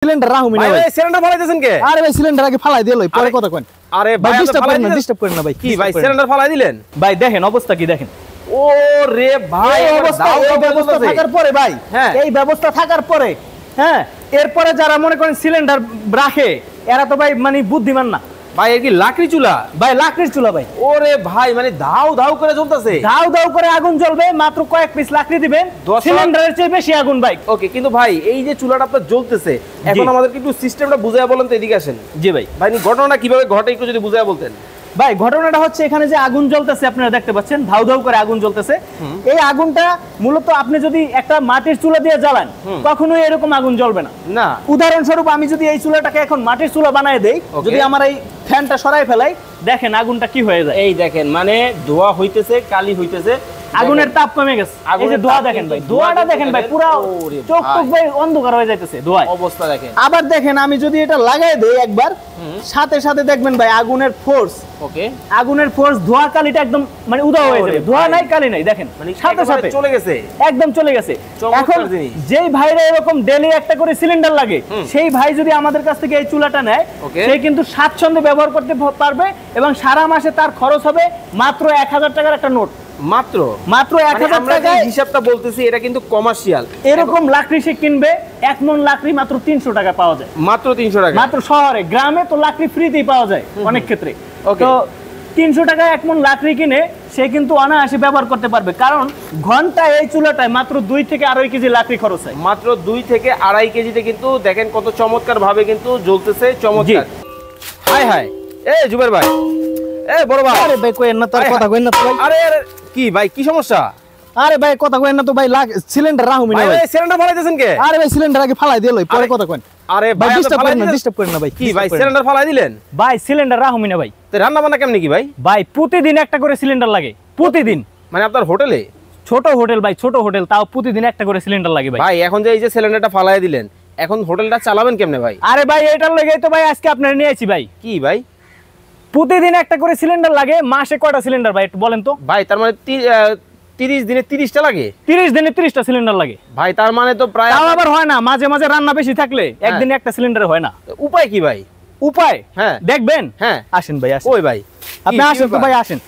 Cylinder রাহুমি না ভাই cylinder ফালাইতেছেন কে? আরে ভাই সিলিন্ডার আগে ফালাই দিলই পরে কথা কইন। আরে ভাই ডিস্টার্ব করেন না ভাই। কি ভাই সিলিন্ডার ফালাই দিলেন? ভাই দেখেন অবস্থা কি দেখেন। ও রে ভাই এই ব্যবস্থা থাকার পরে ভাই এই ব্যবস্থা থাকার পরে হ্যাঁ এরপরে যারা মনে করেন সিলিন্ডার রাখে এরা তো ভাই মানে বুদ্ধিমান না ভাই। এর কি লাকড়ি চুলা? ভাই লাকড়ির চুলা ভাই। ওরে ভাই মানে ধাউ ধাউ করে জ্বলতেছে। ধাউ ধাউ করে আগুন জ্বলবে, মাত্র কয়েক পিস লাকড়ি দিবেন, সিলিন্ডারের চেয়ে বেশি আগুন ভাই। ওকে, কিন্তু ভাই এই যে চুলাটা আপনার জ্বলতেছে এখন আমাদেরকে একটু সিস্টেমটা বুঝাইয়া বলেন তো, এদিকে আসেন। জি ভাই। ভাই ঘটনাটা কিভাবে ঘটে একটু যদি বুঝাইয়া বলতেন। ভাই ঘটনাটা হচ্ছে এখানে যে আগুন জ্বলতেছে আপনারা দেখতে পাচ্ছেন, ধাউ ধাউ করে আগুন জ্বলতেছে। এই আগুনটা মূলত আপনি যদি একটা মাটির চুলা দিয়ে জ্বালান কখনোই এরকম আগুন জ্বলবে না। না, উদাহরণস্বরূপ আমি যদি এই চুলাটাকে এখন মাটির চুলা বানায় দেই, যদি আমার এই ফ্যানটা সরাই ফেলাই, দেখেন আগুনটা কি হয়ে যায়। এই দেখেন মানে ধোঁয়া হইতেছে, কালি হইতেছে, আগুনের তাপ কমে গেছে। এই যে ধোঁয়া দেখেন ভাই, ধোঁয়াটা দেখেন ভাই, পুরো চোখ টুক ভাই অন্ধকার হয়ে যাইতেছে ধোঁয়ায়। অবস্থা দেখেন। আবার দেখেন আমি যদি এটা লাগাই দেই একবার, সাথে সাথে দেখবেন ভাই আগুনের ফোর্স, ওকে আগুনের ফোর্স, ধোঁয়া কালিটা একদম মানে উধাও হয়ে যাবে। ধোঁয়া নাই কালি নাই, দেখেন মানে সাথে সাথে চলে গেছে, একদম চলে গেছে। এখন যেই ভাইরা এরকম ডেইলি একটা করে সিলিন্ডার লাগে, সেই ভাই যদি আমাদের কাছ থেকে এই চুলাটা নেয়, সে কিন্তু স্বাচ্ছন্দ্যে ব্যবহার করতে পারবে এবং সারা মাসে তার খরচ হবে মাত্র 1000 টাকার একটা নোট। মাত্র 1000 টাকায়। হিসাবটা বলতেছি, এটা কিন্তু কমার্শিয়াল। এরকম লাকড়ি সে কিনবে, 1 মণ লাকড়ি মাত্র 300 টাকা পাওয়া যায়। মাত্র 300 টাকা। মাত্র শহরে, গ্রামে তো লাকড়ি ফ্রিতেই পাওয়া যায় অনেক ক্ষেত্রে। তো 300 টাকায় 1 মণ লাকড়ি কিনে সে কিন্তু অনায়াসে ব্যবহার করতে পারবে, কারণ ঘন্টায় এই চুলাটায় মাত্র 2 থেকে 2.5 কেজি লাকড়ি খরচ হয়। মাত্র 2 থেকে 2.5 কেজিতে কিন্তু দেখেন কত চমৎকার ভাবে কিন্তু জ্বলতেছে। চমৎকার। হাই হাই, এই জুবের ভাই, এই বড় ভাই। আরে ভাই কইেন না, তোর কথা কইেন না তো ভাই। আরে কি ভাই, কি সমস্যা? আরে ভাই কথা কইেন না তো ভাই, সিলিন্ডার রাহুমি না ভাই। সিলিন্ডার ফালাইতেছেন কে? আরে ভাই সিলিন্ডার আগে ফালাই দিলই পরে কথা কইন। আরে ভাই ডিস্টার্ব করেন না ভাই। কি ভাই সিলিন্ডার ফালাই দিলেন? ভাই সিলিন্ডার রাহুমি না ভাই। তো রান্না বান্না কেমনে কি ভাই? ভাই প্রতিদিন একটা করে সিলিন্ডার লাগে, প্রতিদিন। মানে আপনার হোটেলে? ছোট হোটেল ভাই, ছোট হোটেল, তাও প্রতিদিন একটা করে সিলিন্ডার লাগে ভাই। ভাই এখন যে এই যে সিলিন্ডারটা ফালাই দিলেন, এখন হোটেলটা চালাবেন কেমনে ভাই? আরে ভাই এটার লাগেই তো ভাই আজকে আপনারা নিয়ে আইছি ভাই। কি ভাই প্রতিদিন একটা করে সিলিন্ডার লাগে, মাসে কয়টা সিলিন্ডার ভাই একটু বলেন তো? ভাই তার মানে 30 দিনে 30টা লাগে? 30 দিনে 30টা সিলিন্ডার লাগে ভাই, তার মানে তো প্রায়। তাও আবার হয় না, মাঝে মাঝে রান্না বেশি থাকলে একদিনে একটা সিলিন্ডার হয় না। উপায় কি ভাই? উপায় হ্যাঁ দেখবেন। হ্যাঁ আসেন ভাই, আসেন। ওই ভাই আপনি আসেন তো ভাই, আসেন।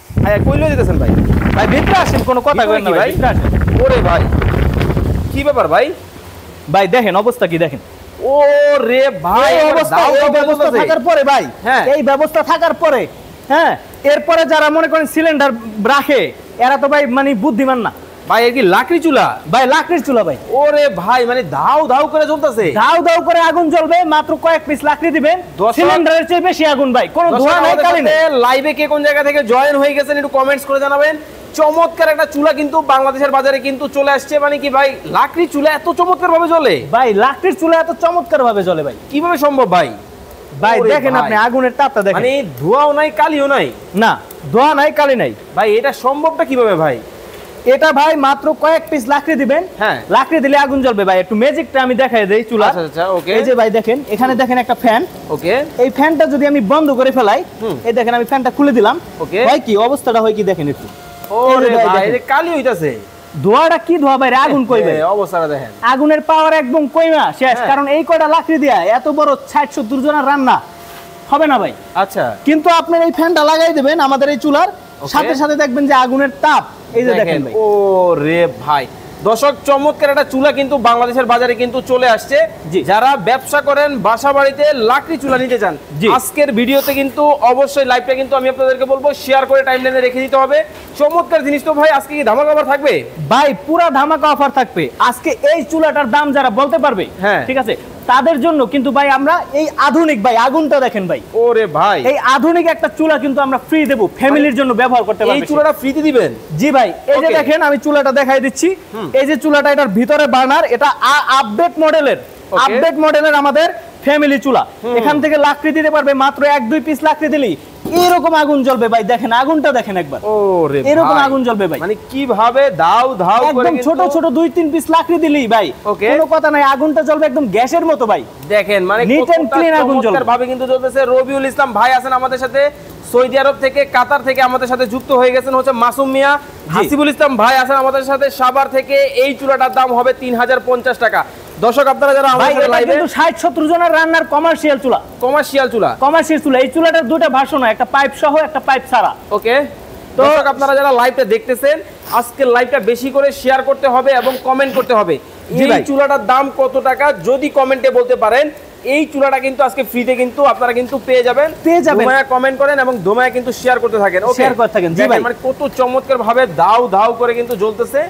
কই লয়ে যেতেছেন ভাই? ভাই ভিতরে আসেন, কোনো কথা কইেন না ভাই, ভিতরে আসেন। ওরে ভাই কি ব্যাপার ভাই? ভাই দেখেন অবস্থা কি দেখেন। ও রে ভাই, এই ব্যবস্থা থাকার পরে ভাই এই ব্যবস্থা থাকার পরে হ্যাঁ এরপরে যারা মনে করেন সিলিন্ডার রাখে এরা তো ভাই মানে বুদ্ধিমান না ভাই। এর কি লাকড়ি চুলা? ভাই লাকড়ির চুলা ভাই। ওরে ভাই মানে ধাউ ধাউ করে জ্বলতেছে। ধাউ ধাউ করে আগুন জ্বলবে, মাত্র কয়েক পিস লাকড়ি দিবেন, সিলিন্ডারের চেয়ে বেশি আগুন ভাই। কোনো ধোঁয়া নাই কালি নাই। লাইভে কে কোন জায়গা থেকে জয়েন হয়ে গেছেন একটু কমেন্টস করে জানাবেন। চমৎকার একটা চুলা কিন্তু বাংলাদেশের বাজারে কিন্তু চলে আসছে। মানে কি ভাই লাকড়ি চুলা এত চমৎকার ভাবে জ্বলে? ভাই লাকড়ির চুলা এত চমৎকার ভাবে জ্বলে ভাই, কিভাবে সম্ভব ভাই? ভাই দেখেন আপনি আগুনের তাপটা দেখেন, মানে ধোঁয়াও নাই কালিও নাই। না ধোঁয়া নাই কালি নাই ভাই। এটা সম্ভবটা কিভাবে ভাই? এটা ভাই মাত্র কয়েক পিস লাকড়ি দিবেন, লাকড়ি দিলে আগুন জ্বলবে ভাই। একটু ম্যাজিকটা আমি দেখাই দেই চুলা। আচ্ছা ওকে। এই যে ভাই দেখেন, এখানে দেখেন একটা ফ্যান। ওকে, এই ফ্যানটা যদি আমি বন্ধ করে ফেলাই, এই দেখেন আমি ফ্যানটা খুলে দিলাম, ওকে ভাই কি অবস্থাটা হয় কি দেখেন একটু। ওরে ভাই এটা কালি হইতাছে। ধোঁয়াটা কি ধোঁয়া ভাই, আগুন কইবে। অবস্থাটা দেখেন, আগুনের পাওয়ার একদম কইমা শেষ। কারণ এই কয়টা লাকড়ি দিয়া এত বড় 60-70 জনের রান্না হবে না ভাই। আচ্ছা, কিন্তু আপনার এই ফ্যানটা লাগাই দিবেন আমাদের এই চুলার সাথে সাথে, দেখবেন যে আগুনের তাপ এই যে দেখেন ভাই। ও রে ভাই, দর্শক চমৎকার একটা চুলা কিন্তু বাংলাদেশের বাজারে কিন্তু চলে আসছে। যারা ব্যবসা করেন, বাসা বাড়িতে লাকড়ি চুলা নিতে চান, আজকের ভিডিওতে কিন্তু অবশ্যই লাইভটা কিন্তু আমি আপনাদেরকে বলবো শেয়ার করে টাইমলাইনে রেখে দিতে হবে। চমৎকার জিনিস তো ভাই। আজকে কি ধামাকা অফার থাকবে? ভাই পুরো ধামাকা অফার থাকবে আজকে। এই চুলাটার দাম যারা বলতে পারবে, ঠিক আছে, তাদের জন্য কিন্তু ভাই আমরা এই আধুনিক ভাই আগুনটা দেখেন ভাই। ওরে ভাই, এই আধুনিক একটা চুলা কিন্তু আমরা ফ্রি দেব, ফ্যামিলির জন্য ব্যবহার করতে পারবে। এই চুলাটা ফ্রিতে দিবেন? জি ভাই। এই যে দেখেন আমি চুলাটা দেখাই দিচ্ছি। এই যে চুলাটা, এটার ভিতরে বার্নার, এটা আপডেট মডেলের আমাদের ফ্যামিলি চুলা। এখান থেকে লাকড়ি দিতে পারবে মাত্র 1-2 পিস লাকড়ি দিলেই এরকম আগুন জ্বলবে ভাই। দেখেন আগুনটা দেখেন একবার, ওরে এরকম আগুন জ্বলবে ভাই। মানে কিভাবে দাও ধাও করে একদম ছোট ছোট 2-3 পিস লাকড়ি দিলেই ভাই কোনো কথা নাই, আগুনটা জ্বলবে একদম গ্যাসের মতো ভাই। দেখেন মানে নিট এন্ড ক্লিন আগুন জ্বলবে ভাবে কিন্তু জ্বলতেছে। রবিউল ইসলাম ভাই আছেন আমাদের সাথে, সৌদি আরব থেকে, কাতার থেকে আমাদের সাথে যুক্ত হয়ে গেছেন হচ্ছে মাসুম মিয়া। হাসিবুল ইসলাম ভাই আছেন আমাদের সাথে সাভার থেকে। এই চুলাটার দাম হবে 3050 টাকা। দর্শক আপনারা যারা ভাই আমাদের এটা লাইভে কিন্তু 60-70 জনের রান্নার কমার্শিয়াল চুলা, কমার্শিয়াল চুলা, এই চুলাটার দুটো ভার্সন হয়, একটা পাইপ সহ একটা পাইপ ছাড়া। ওকে, দর্শক আপনারা যারা লাইভটা দেখতেছেন আজকের লাইভটা বেশি করে শেয়ার করতে হবে এবং কমেন্ট করতে হবে এই চুলাটার দাম কত টাকা, যদি কমেন্টে বলতে পারেন এই চুলাটা কিন্তু আজকে ফ্রিতে কিন্তু আপনারা কিন্তু পেয়ে যাবেন। দোমায়া কমেন্ট করেন এবং দোমায়া কিন্তু শেয়ার করতে থাকেন, ওকে শেয়ার করতে থাকেন। জি ভাই, মানে কত চমৎকার ভাবে দাও দাও করে কিন্তু জ্বলতেছে।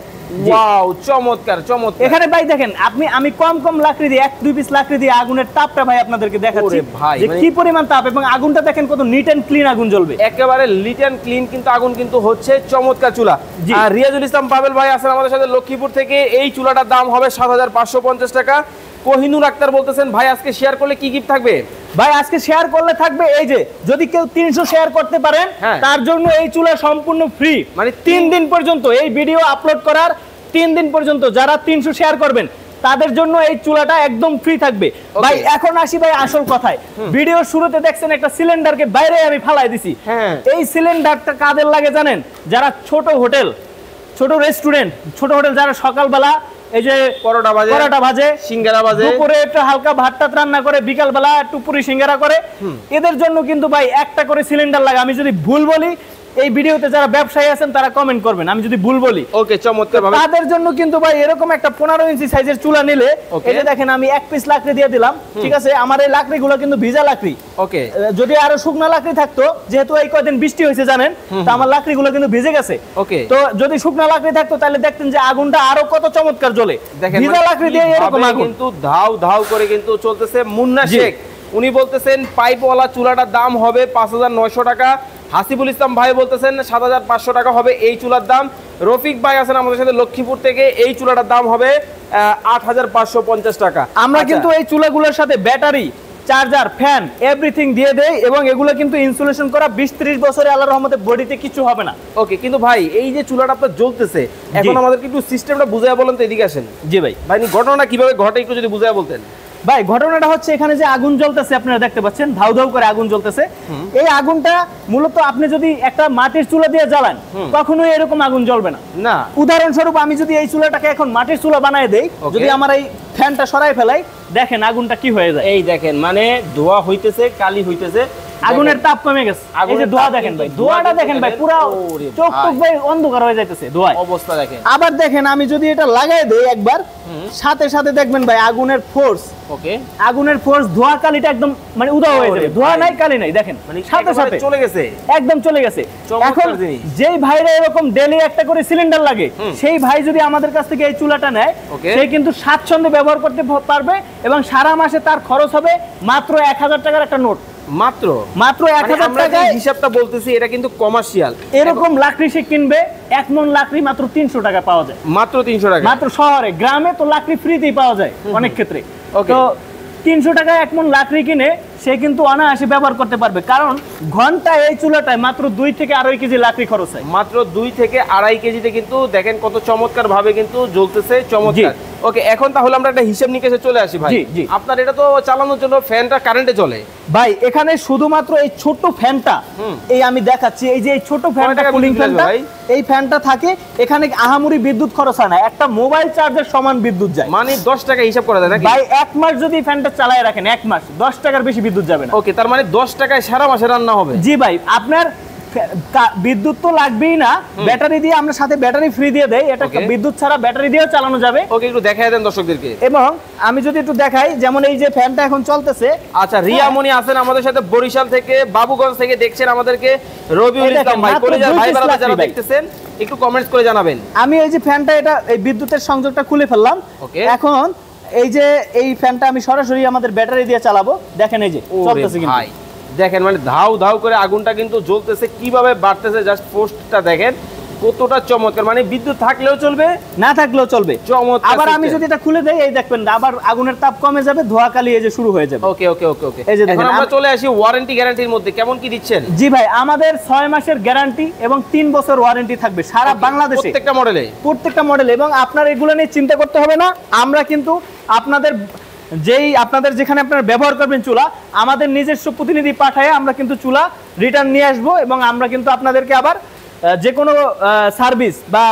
ওয়াও, চমৎকার চমৎকার। এখানে ভাই দেখেন আমি কম লাকড়ি দিয়ে 1-2 পিস লাকড়ি দিয়ে আগুনের তাপটা ভাই আপনাদেরকে দেখাচ্ছি যে কি পরিমাণ তাপ, এবং আগুনটা দেখেন কত নিট এন্ড ক্লিন আগুন জ্বলবে, একেবারে নিট এন্ড ক্লিন কিন্তু আগুন কিন্তু হচ্ছে, চমৎকার চুলা। আর রিয়াজুল ইসলাম পাবেল ভাই আছেন আমাদের সাথে লক্ষ্মীপুর থেকে। এই চুলাটার দাম হবে 7550 টাকা। কোহিনুর আক্তার বলতেছেন ভাই আজকে শেয়ার করলে কি গিফট থাকবে? ভাই আজকে শেয়ার করলে থাকবে এই যে, যদি কেউ 300 শেয়ার করতে পারেন তার জন্য এই চুলা সম্পূর্ণ ফ্রি, মানে 3 দিন পর্যন্ত, এই ভিডিও আপলোড করার 3 দিন পর্যন্ত যারা 300 শেয়ার করবেন তাদের জন্য এই চুলাটা একদম ফ্রি থাকবে। ভাই এখন আসি ভাই আসল কথায়। ভিডিওর শুরুতে দেখছেন একটা সিলিন্ডারকে বাইরে আমি ফালাই দিছি, এই সিলিন্ডারটা কাদের লাগে জানেন? যারা ছোট হোটেল, ছোট রেস্টুরেন্ট, ছোট হোটেল, যারা সকালবেলা এই যে পরোটা ভাজে, সিঙ্গারা ভাজে, দুপুরে একটু হালকা ভাত টাত রান্না করে, বিকাল বেলা একটু পুরি সিঙ্গারা করে, এদের জন্য কিন্তু ভাই একটা করে সিলিন্ডার লাগে। আমি যদি ভুল বলি এই ভিডিওতে যারা ব্যবসায়ী আছেন তারা কমেন্ট করবেন আমি যদি ভুল বলি, ওকে চমৎকার ভাবে। তাদের জন্য কিন্তু ভাই এরকম একটা 15 ইঞ্চি সাইজের চুলা নিলে, এই যে দেখেন আমি 1 পিস লাকড়ি দিয়ে দিলাম, ঠিক আছে? আমার এই লাকড়িগুলো কিন্তু ভিজা লাকড়ি, ওকে, যদি আরো শুকনা লাকড়ি থাকতো, যেহেতু এই কয়দিন বৃষ্টি হয়েছে জানেন, তো আমার লাকড়িগুলো কিন্তু ভিজে গেছে, ওকে। তো যদি শুকনা লাকড়ি থাকতো তাহলে দেখতেন যে আগুনটা আরো কত চমৎকার জ্বলে। ভিজা লাকড়ি দিয়ে এরকম আগুন কিন্তু ধাও ধাও করে কিন্তু চলতেছে। মুন্না শেখ উনি বলতেছেন পাইপওয়ালা চুলাটার দাম হবে 5900 টাকা। হাসিবুল ইসলাম ভাই বলতেছেন 7500 টাকা হবে এই চুলার দাম। রফিক ভাই আছেন আমাদের সাথে লক্ষ্মীপুর থেকে, এই চুলাটার দাম হবে 8550 টাকা। আমরা কিন্তু এই চুলাগুলোর সাথে ব্যাটারি, চার্জার, ফ্যান এভরিথিং দিয়ে দেই, এবং এগুলো কিন্তু ইনসুলেশন করা 20-30 বছরে, আল্লাহর রহমতে বডিতে কিছু হবে না, ওকে। কিন্তু ভাই এই যে চুলাটা আপনার জ্বলতেছে এখন আমাদেরকে একটু সিস্টেমটা বুঝায় বলেন তো, এদিকে আসেন। জি ভাই, ভাই ঘটনাটা কিভাবে ঘটে একটু যদি বুঝায় বলতেন। ভাই ঘটনাটা হচ্ছে এখানে যে আগুন জ্বলতেছে আপনারা দেখতে পাচ্ছেন, ধাউ ধাউ করে আগুন জ্বলতেছে। এই আগুনটা মূলত আপনি যদি একটা মাটির চুলা দিয়ে জ্বালান কখনোই এরকম আগুন জ্বলবে না। না, উদাহরণস্বরূপ আমি যদি এই চুলাটাকে এখন মাটির চুলা বানায় দেই, যদি আমার এই ফ্যানটা সরাই ফেলাই, দেখেন আগুনটা কি হয়ে যায়। এই দেখেন মানে ধোয়া হইতেছে, কালি হইতেছে, আগুনের তাপ কমে গেছে। এই যে ধোয়া দেখেন ভাই, ধোয়াটা দেখেন ভাই, পুরো চোখ টুক ভাই অন্ধকার হয়ে যাইতেছে ধোঁয়ায়, অবস্থা দেখেন। আবার দেখেন আমি যদি এটা লাগাই দেই একবার, সাথে সাথে দেখবেন ভাই আগুনের ফোর্স, ওকে, আগুনের ফোর্স, ধোয়া কালিটা একদম মানে উধাও হয়ে যাবে, ধোয়া নাই কালি নাই, দেখেন মানে সাথে সাথে চলে গেছে, একদম চলে গেছে। এখন যেই ভাইরা এরকম ডেইলি একটা করে সিলিন্ডার লাগে, সেই ভাই যদি আমাদের কাছ থেকে এই চুলাটা নেয়, সে কিন্তু স্বাচ্ছন্দ্যে ব্যবহার করতে পারবে, এবং সারা মাসে তার খরচ হবে মাত্র 1000 টাকার একটা নোট, মাত্র 1000 টাকা। হিসাবটা বলতেছি এটা কিন্তু কমার্শিয়াল। এরকম লাকড়ি সে কিনবে, 1 মণ লাকড়ি মাত্র 300 টাকা পাওয়া যায়, মাত্র 300 টাকা, মাত্র শহরে। গ্রামে তো লাকড়ি ফ্রিতেই পাওয়া যায় অনেক ক্ষেত্রে। তো 300 টাকা 1 মণ লাকড়ি কিনে সে কিন্তু অনায়াসে ব্যবহার করতে পারবে, কারণ ঘন্টায় এই চুলাটায় মাত্র 2 থেকে 2.5 কেজি লাকড়ি খরচ হয়, মাত্র 2 থেকে 2.5 কেজিতে কিন্তু দেখেন কত চমৎকার ভাবে কিন্তু জ্বলতেছে, চমৎকার। ওকে, এখন তাহলে আমরা একটা হিসাব নিকেশে চলে আসি ভাই। আপনার এটা তো চালানোর জন্য ফ্যানটা কারেন্টে চলে ভাই, এখানে শুধুমাত্র এই ছোট ফ্যানটা, এই আমি দেখাচ্ছি, এই যে এই ছোট ফ্যানটা, কুলিং ফ্যানটা, এই ফ্যানটা থাকে, এখানে আহামরি বিদ্যুৎ খরচ হয় না, একটা মোবাইল চার্জের সমান বিদ্যুৎ যায়, মানে 10 টাকা হিসাব করা যায় নাকি ভাই? 1 মাস যদি ফ্যানটা চালায় রাখেন, 1 মাস 10 টাকার বেশি বিদ্যুৎ যাবে না। ওকে, তার মানে 10 টাকায় সারা মাসে রান্না হবে। জি ভাই, আপনার বিদ্যুৎ তো লাগবেই না, ব্যাটারি দিয়ে আমরা সাথে ব্যাটারি ফ্রি দিয়ে দেই, এটা বিদ্যুৎ ছাড়া ব্যাটারি দিয়েও চালানো যাবে। ওকে, একটু দেখাই দেন দর্শকদেরকে। এবং আমি যদি একটু দেখাই, যেমন এই যে ফ্যানটা এখন চলতেছে। আচ্ছা, রিয়ামণি আছেন আমাদের সাথে বরিশাল থেকে, বাবুগঞ্জ থেকে দেখছেন আমাদেরকে, রবিউল ইসলাম ভাই, কলেজের ভাই যারা দেখতেছেন একটু কমেন্টস করে জানাবেন। আমি এই যে ফ্যানটা, এটা এই বিদ্যুতের সংযোগটা খুলে ফেললাম, এখন এই যে এই ফ্যানটা আমি সরাসরি আমাদের ব্যাটারি দিয়ে চালাবো, দেখেন এই যে চলতেছে কিন্তু ভাই, দেখেন মানে ধাউ ধাউ করে আগুনটা কিন্তু জ্বলতেছে, কিভাবে বাড়তেছে, জাস্ট পোস্টটা দেখেন কতটা চমৎকার, মানে বিদ্যুৎ থাকলেও চলবে, না থাকলেও চলবে, চমৎকার। আবার আমি যদি এটা খুলে দেই, এই দেখবেন আবার আগুনের তাপ কমে যাবে, ধোয়া কালি এই যে শুরু হয়ে যাবে। ওকে ওকে ওকে ওকে, এই যে দেখেন আমরা চলে আসি ওয়ারেন্টি গ্যারান্টির মধ্যে, কেমন কি দিচ্ছেন? জি ভাই, আমাদের 6 মাসের গ্যারান্টি এবং 3 বছর ওয়ারেন্টি থাকবে সারা বাংলাদেশে, প্রত্যেকটা মডেলে, এবং আপনার এগুলো নিয়ে চিন্তা করতে হবে না। আমরা কিন্তু আপনাদের যেখানে আপনারা ব্যবহার করবেন চুলা, আমাদের নিজস্ব প্রতিনিধি পাঠায় আমরা কিন্তু চুলা রিটার্ন নিয়ে আসবো, এবং আমরা কিন্তু আপনাদেরকে আবার যে কোনো সার্ভিস বা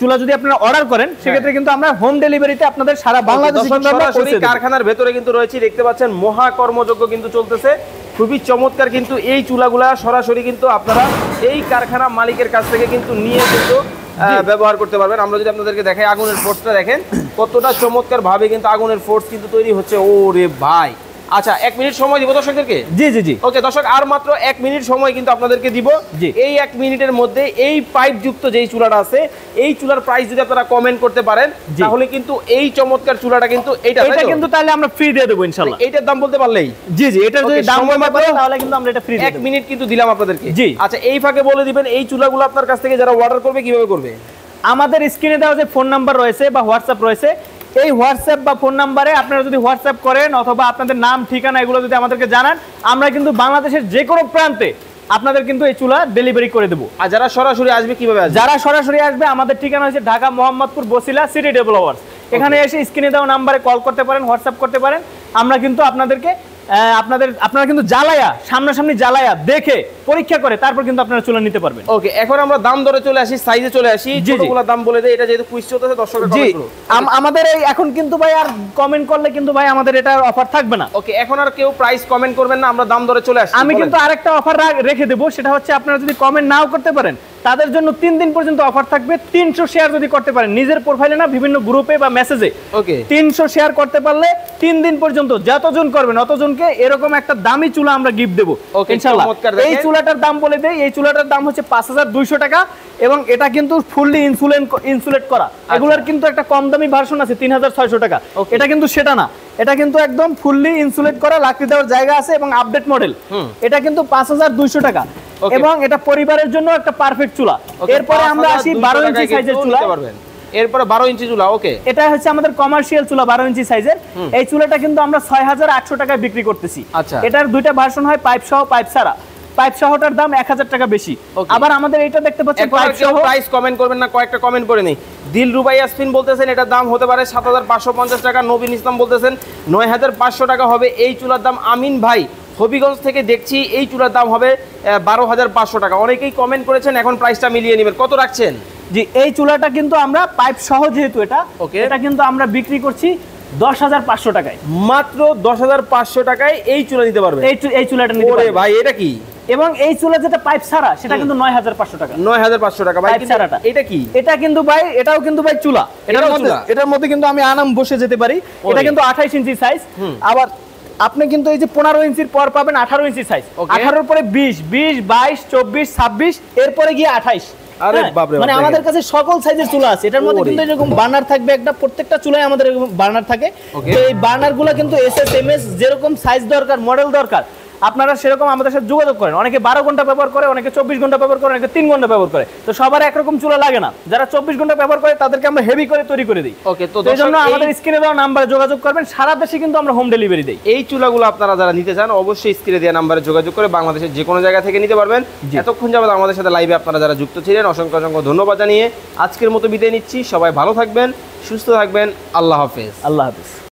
চুলা যদি আপনারা অর্ডার করেন সেক্ষেত্রে কিন্তু আমরা হোম ডেলিভারিতে আপনাদের সারা বাংলাদেশে কিন্তু আমরা সরাসরি পৌঁছে দেব। কারখানার ভেতরে কিন্তু রয়েছে, দেখতে পাচ্ছেন মহা কর্মযজ্ঞ কিন্তু চলতেছে, খুবই চমৎকার কিন্তু এই চুলাগুলা সরাসরি কিন্তু আপনারা এই কারখানা মালিকের কাছ থেকে কিন্তু নিয়ে কিন্তু ব্যবহার করতে পারবেন। আমরা যদি আপনাদেরকে দেখাই আগুনের ফোর্সটা দেখেন কতটা চমৎকার ভাবে কিন্তু আগুনের ফোর্স কিন্তু তৈরি হচ্ছে। ওরে ভাই, আচ্ছা 1 মিনিট সময় দিব দর্শকদেরকে। জি জি জি ওকে দর্শক, আর মাত্র 1 মিনিট সময় কিন্তু আপনাদেরকে দিব। জি। এই 1 মিনিটের মধ্যে এই পাইপ যুক্ত যেই চুলাটা আছে এই চুলার প্রাইস যদি আপনারা কমেন্ট করতে পারেন জি। তাহলে কিন্তু এই চমৎকার চুলাটা কিন্তু এটা কিন্তু তাহলে আমরা ফ্রি দিয়ে দেব ইনশাআল্লাহ। এইটার দাম বলতে পারলেই জি জি, এটার যদি Okay, দাম সময় বলতে মতো পারেন তাহলে কিন্তু আমরা এটা ফ্রি দিয়ে 1 দেব। মিনিট কিন্তু দিলাম আপনাদেরকে। জি। আচ্ছা এই ফাঁকে বলে দিবেন এই চুলাগুলো আপনার কাছ থেকে যারা অর্ডার করবে কিভাবে করবে? আমাদের স্ক্রিনে দেওয়া যে ফোন নাম্বার রয়েছে বা হোয়াটসঅ্যাপ রয়েছে, এই হোয়াটসঅ্যাপ বা ফোন নাম্বারে আপনারা যদি হোয়াটসঅ্যাপ করেন অথবা আপনাদের নাম ঠিকানা এগুলো যদি আমাদেরকে জানান, আমরা কিন্তু বাংলাদেশের যে কোনো প্রান্তে আপনাদের কিন্তু এই চুলা ডেলিভারি করে দেবো। আর যারা সরাসরি আসবে কিভাবে আসবে? যারা সরাসরি আসবে আমাদের ঠিকানা হচ্ছে ঢাকা মোহাম্মদপুর বসিলা সিটি ডেভেলপার্স। এখানে এসে স্ক্রিনে দেওয়া নাম্বারে কল করতে পারেন, হোয়াটসঅ্যাপ করতে পারেন। আমরা কিন্তু আপনাদেরকে আপনারা কিন্তু জ্বালায়া সামনাসামনি জ্বালায়া দেখে পরীক্ষা করে তারপর কিন্তু আপনারা চুলা নিতে পারবেন। ওকে, এখন আমরা দাম দরে চলে আসি, সাইজে চলে আসি। জি, জি। ছোটগুলোর দাম বলে দেই, এটা যেহেতু কুইজ চলতেছে দর্শকরা জি, কমেন্ট করুন। আমাদের এই এখন কিন্তু ভাই আর কমেন্ট করলে কিন্তু ভাই আমাদের এটার অফার থাকবে না। ওকে, এখন আর কেউ প্রাইস কমেন্ট করবেন না, আমরা দাম দরে চলে আসি। আমি বলেন। কিন্তু আরেকটা অফার রেখে দেবো, সেটা হচ্ছে আপনারা যদি কমেন্ট নাও করতে পারেন তাদের জন্য 3 দিন পর্যন্ত অফার থাকবে। 300 শেয়ার যদি করতে পারেন নিজের প্রোফাইলে না, বিভিন্ন গ্রুপে বা মেসেজে, ওকে 300 শেয়ার করতে পারলে 3 দিন পর্যন্ত যতজন করবেন অতজনকে এরকম একটা দামি চুলা আমরা গিফট দেবো Okay, ইনশাআল্লাহ। চমৎকার দেখেন। এই চুলাটার দাম বলে দেই, এই চুলাটার দাম হচ্ছে 5200 টাকা এবং এটা কিন্তু ফুললি ইনসুলেট করা। এগুলোর কিন্তু একটা কম দামি ভার্সন আছে 3600 টাকা। Okay. এটা কিন্তু সেটা না, এটা কিন্তু একদম ফুললি ইনসুলেট করা, লাকড়ি দেওয়ার জায়গা আছে এবং আপডেট মডেল। এটা কিন্তু 5200 টাকা Okay. এবং এটা পরিবারের জন্য একটা পারফেক্ট চুলা। Okay, এরপরে আমরা আসি 5200 12 ইঞ্চি টাকায় সাইজের কিন্তু চুলা। নিতে পারবেন। এরপরে 12 ইঞ্চি চুলা। ওকে, এটা হচ্ছে আমাদের কমার্শিয়াল চুলা 12 ইঞ্চি সাইজের। এই চুলাটা কিন্তু আমরা 6800 টাকায় বিক্রি করতেছি। আচ্ছা। এটার দুইটা ভার্সন হয়, পাইপ সহ পাইপ ছাড়া। পাইপ সহটার দাম 1000 টাকা বেশি। Okay. আবার আমাদের এটা দেখতে পাচ্ছেন এখন আর পাইপ কেউ সহ। প্রাইস কমেন্ট করবেন না, কয়েকটা কমেন্ট করে নেই। দিলরুবাই ইয়াসমিন বলতেছেন এটার দাম হতে পারে 7550 টাকা। নবীন ইসলাম বলতেছেন 9500 টাকা হবে এই চুলার দাম। আমিন ভাই হবিগঞ্জ থেকে দেখছি এই চুলার দাম হবে 12500 টাকা। অনেকেই কমেন্ট করেছেন, এখন প্রাইসটা মিলিয়ে নেবেন। কত রাখছেন? জি, এই চুলাটা কিন্তু আমরা পাইপ সহ যেহেতু Okay. এটা কিন্তু আমরা বিক্রি করছি 10500 টাকায়। মাত্র 10500 টাকায় এই চুলা নিতে পারবেন। এই চুলাটা নিতে ওরে পারবেন। ভাই, এটা কি? এবং এই চুলা যেটা পাইপ ছাড়া সেটা কিন্তু 9500 টাকা। 9500 টাকা ভাই। পাইপ কিন্তু ছাড়াটা। এটা কি? এটা কিন্তু ভাই, এটাও কিন্তু ভাই চুলা। এটাও চুলা। এটার মধ্যে কিন্তু আমি আরাম বসে যেতে পারি। এটা কিন্তু 28 ইঞ্চি সাইজ। আবার আপনি কিন্তু এই যে 15 ইঞ্চির পর পাবেন 18 ইঞ্চি সাইজ। Okay. 18 পরে 20, 22, 24, 26, এরপরে গিয়ে 28। আরে হ্যাঁ, বাপরে বাপ, মানে আমাদের কাছে সকল সাইজের চুলা আছে। এটার মধ্যে ওরে। কিন্তু এরকম বার্নার থাকবে, একটা প্রত্যেকটা চুলায় আমাদের এরকম বার্নার থাকে। Okay. তো এই বার্নারগুলো কিন্তু এসএস এমএস যেরকম সাইজ দরকার, মডেল দরকার, আপনারা সেরকম আমাদের সাথে যোগাযোগ করেন। অনেকে 12 ঘন্টা ব্যবহার করে, অনেকে 24 ঘন্টা ব্যবহার করে, অনেকে 3 ঘন্টা ব্যবহার করে। তো সবার একরকম চুলা লাগে না। যারা 24 ঘন্টা ব্যবহার করে তাদেরকে আমরা হেভি করে তৈরি করে দিই। ওকে, তো তো এই জন্য দর্শক, আমাদের স্ক্রিনে দেওয়া নাম্বারে যোগাযোগ করবেন। সারা দেশে কিন্তু আমরা হোম ডেলিভারি দেই। এই চুলাগুলো আপনারা যারা নিতে চান অবশ্যই স্ক্রিনে দেওয়া নাম্বারে যোগাযোগ করে বাংলাদেশের যে কোনো জায়গা থেকে নিতে পারবেন। এতক্ষণ যাবত আমাদের সাথে লাইভে আপনারা যারা যুক্ত ছিলেন অসংখ্য অসংখ্য ধন্যবাদ জানিয়ে আজকের মতো বিদায় নিচ্ছি। সবাই ভালো থাকবেন, সুস্থ থাকবেন। আল্লাহ হাফেজ। আল্লাহ হাফেজ।